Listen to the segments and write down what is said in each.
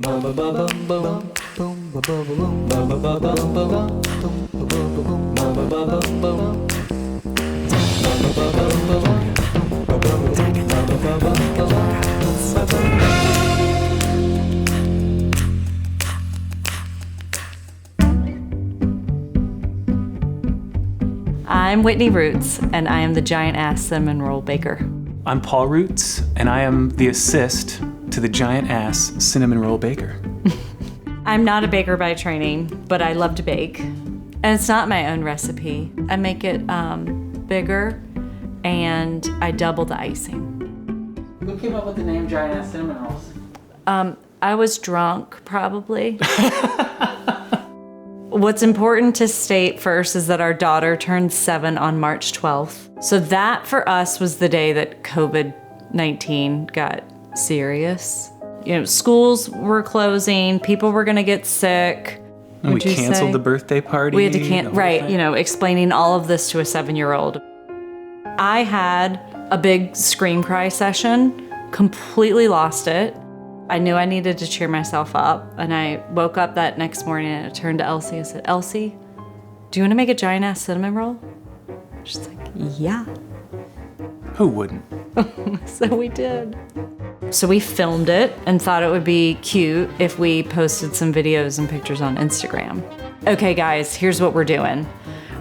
I'm Whitney Roots, and I am the giant ass cinnamon roll baker. I'm Paul Roots, and I am the assist to the giant ass cinnamon roll baker. I'm not a baker by training, but I love to bake. And it's not my own recipe. I make it bigger, and I double the icing. Who came up with the name giant ass cinnamon rolls? I was drunk, probably. What's important to state first is that our daughter turned 7 on March 12th. So that for us was the day that COVID-19 got serious. You know, schools were closing, people were gonna get sick. And we canceled the birthday party. We had to right, you know, explaining all of this to a 7-year-old. I had a big scream cry session, completely lost it. I knew I needed to cheer myself up, and I woke up that next morning and I turned to Elsie and said, Elsie, do you want to make a giant ass cinnamon roll? She's like, yeah. Who wouldn't? So we did. So we filmed it and thought it would be cute if we posted some videos and pictures on Instagram. Okay guys, here's what we're doing.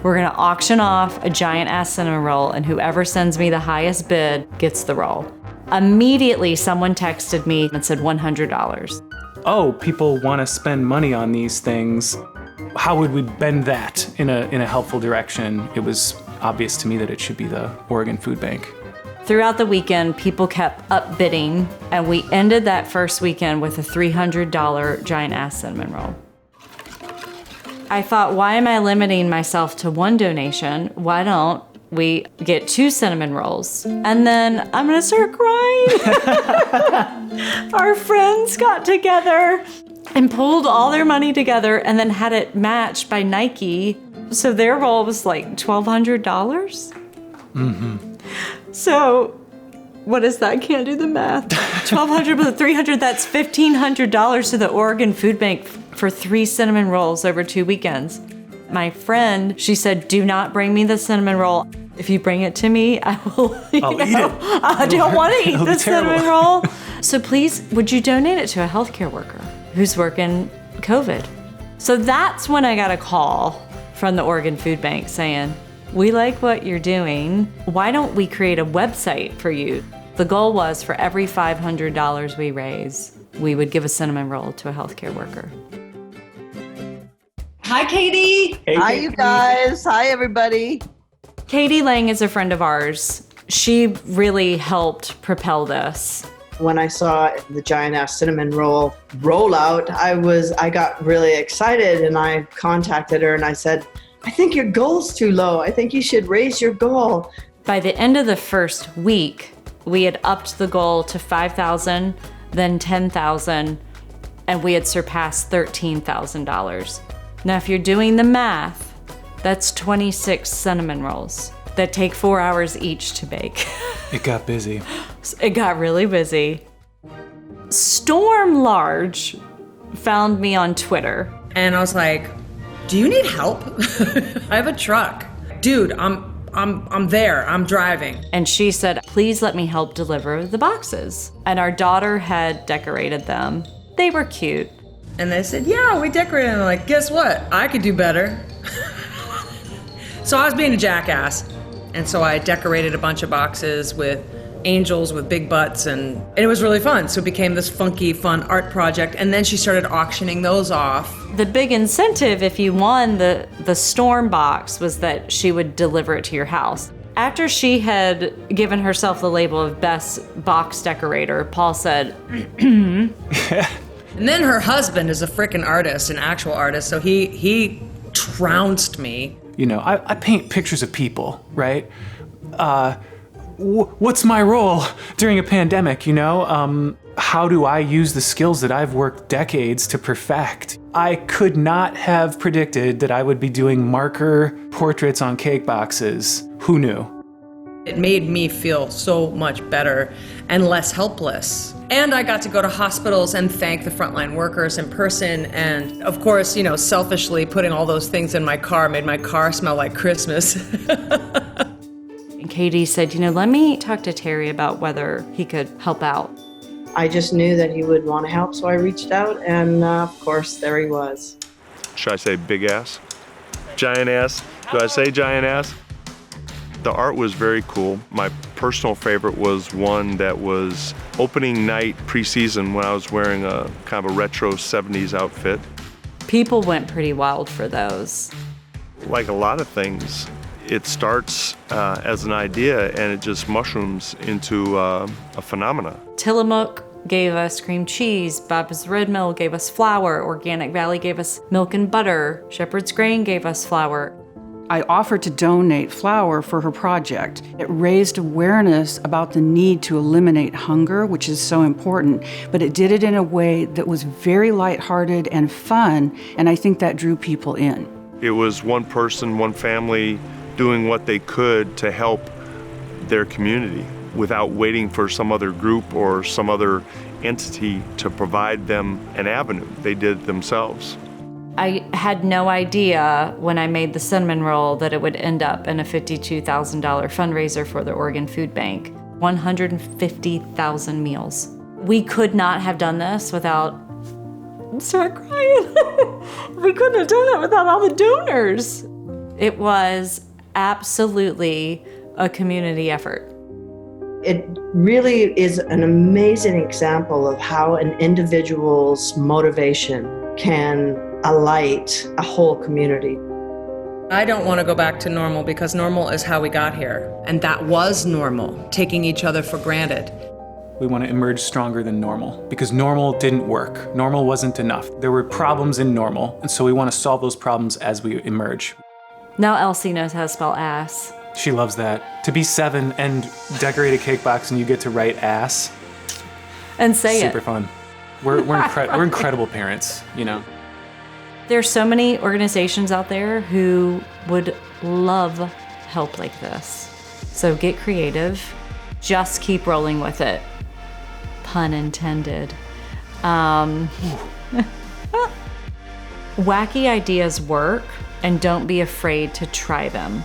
We're gonna auction off a giant ass cinnamon roll, and whoever sends me the highest bid gets the roll. Immediately, someone texted me and said $100. Oh, people want to spend money on these things. How would we bend that in a helpful direction? It was obvious to me that it should be the Oregon Food Bank. Throughout the weekend, people kept upbidding, and we ended that first weekend with a $300 giant ass cinnamon roll. I thought, why am I limiting myself to one donation? Why don't we get 2 cinnamon rolls? And then I'm gonna start crying. Our friends got together and pulled all their money together and then had it matched by Nike. So their roll was like $1,200. Mm-hmm. So what is that? I can't do the math. 1,200 plus 300, that's $1,500 to the Oregon Food Bank for 3 cinnamon rolls over 2 weekends. My friend, she said, do not bring me the cinnamon roll. If you bring it to me, I will, I'll eat it. I don't want to eat the terrible. cinnamon roll. So please, would you donate it to a healthcare worker who's working COVID? So that's when I got a call from the Oregon Food Bank saying, we like what you're doing. Why don't we create a website for you? The goal was for every $500 we raise, we would give a cinnamon roll to a healthcare worker. Hi, Katie. Hey, Hi, you guys. Hi, everybody. Katie Lang is a friend of ours. She really helped propel this. When I saw the giant ass cinnamon roll rollout, I got really excited, and I contacted her and I said, I think your goal's too low. I think you should raise your goal. By the end of the first week, we had upped the goal to 5,000, then 10,000, and we had surpassed $13,000. Now, if you're doing the math, that's 26 cinnamon rolls that take 4 hours each to bake. It got busy. It got really busy. Storm Large found me on Twitter. And I was like, do you need help? I have a truck. Dude, I'm there, I'm driving. And she said, please let me help deliver the boxes. And our daughter had decorated them. They were cute. And they said, yeah, we decorated. And I'm like, guess what? I could do better. So I was being a jackass. And so I decorated a bunch of boxes with angels with big butts, and it was really fun. So it became this funky, fun art project. And then she started auctioning those off. The big incentive, if you won the Storm box, was that she would deliver it to your house. After she had given herself the label of best box decorator, Paul said, And then her husband is a frickin' artist, an actual artist, so he trounced me. You know, I paint pictures of people, right? What's my role during a pandemic, you know? How do I use the skills that I've worked decades to perfect? I could not have predicted that I would be doing marker portraits on cake boxes. Who knew? It made me feel so much better and less helpless. And I got to go to hospitals and thank the frontline workers in person. And of course, selfishly putting all those things in my car made my car smell like Christmas. And Katie said, let me talk to Terry about whether he could help out. I just knew that he would want to help, so I reached out, and of course, there he was. Should I say big ass? Giant ass? Do I say giant ass? The art was very cool. My personal favorite was one that was opening night pre-season when I was wearing a kind of a retro 70s outfit. People went pretty wild for those. Like a lot of things, it starts as an idea and it just mushrooms into a phenomena. Tillamook gave us cream cheese, Bob's Red Mill gave us flour, Organic Valley gave us milk and butter, Shepherd's Grain gave us flour. I offered to donate flour for her project. It raised awareness about the need to eliminate hunger, which is so important, but it did it in a way that was very lighthearted and fun, and I think that drew people in. It was one person, one family doing what they could to help their community without waiting for some other group or some other entity to provide them an avenue. They did it themselves. I had no idea when I made the cinnamon roll that it would end up in a $52,000 fundraiser for the Oregon Food Bank. 150,000 meals. We could not have done this without, I'm start crying. We couldn't have done it without all the donors. It was absolutely a community effort. It really is an amazing example of how an individual's motivation can alight a whole community. I don't want to go back to normal because normal is how we got here. And that was normal, taking each other for granted. We want to emerge stronger than normal because normal didn't work. Normal wasn't enough. There were problems in normal, and so we want to solve those problems as we emerge. Now Elsie knows how to spell ass. She loves that. To be 7 and decorate a cake box and you get to write ass. And say Super fun. We're incredible parents, There's so many organizations out there who would love help like this. So get creative. Just keep rolling with it. Pun intended. Wacky ideas work, and don't be afraid to try them.